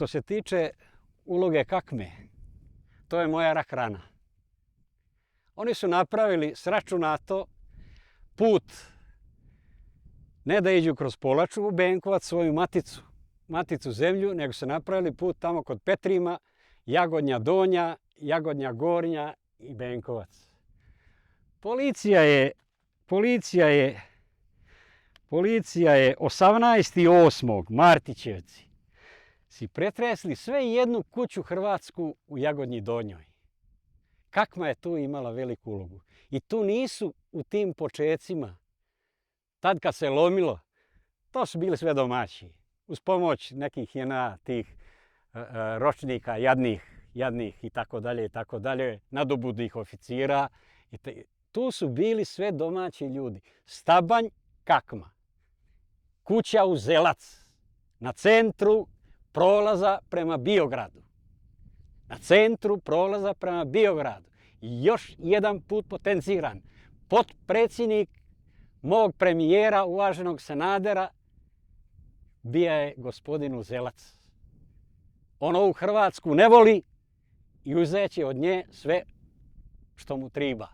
Što se tiče uloge Kakme, to je moja rak rana. Oni su napravili sračunato put, ne da iđu kroz Polaču u Benkovac, svoju maticu zemlju, nego su napravili put tamo kod Petrima, Jagodnja Donja, Jagodnja Gornja i Benkovac. Policija je 18.8. Martićevci si pretresli sve jednu kuću hrvatsku u Jagodnji Donjoj. Kakma je tu imala veliku ulogu. I tu nisu u tim počecima, tad kad se lomilo, to su bili sve domaći. Uz pomoć nekih tih ročnika, jadnih i tako dalje, nadobudnih oficira. Tu su bili sve domaći ljudi. Stabanj, Kakma. Kuća Uzelac. Na centru prolaza prema Biogradu. I još jedan put potenciran. Potpredsjednik mog premijera, uvaženog Sanadera, bija je gospodin Uzelac. On ovu Hrvatsku ne voli i uzeće od nje sve što mu triba.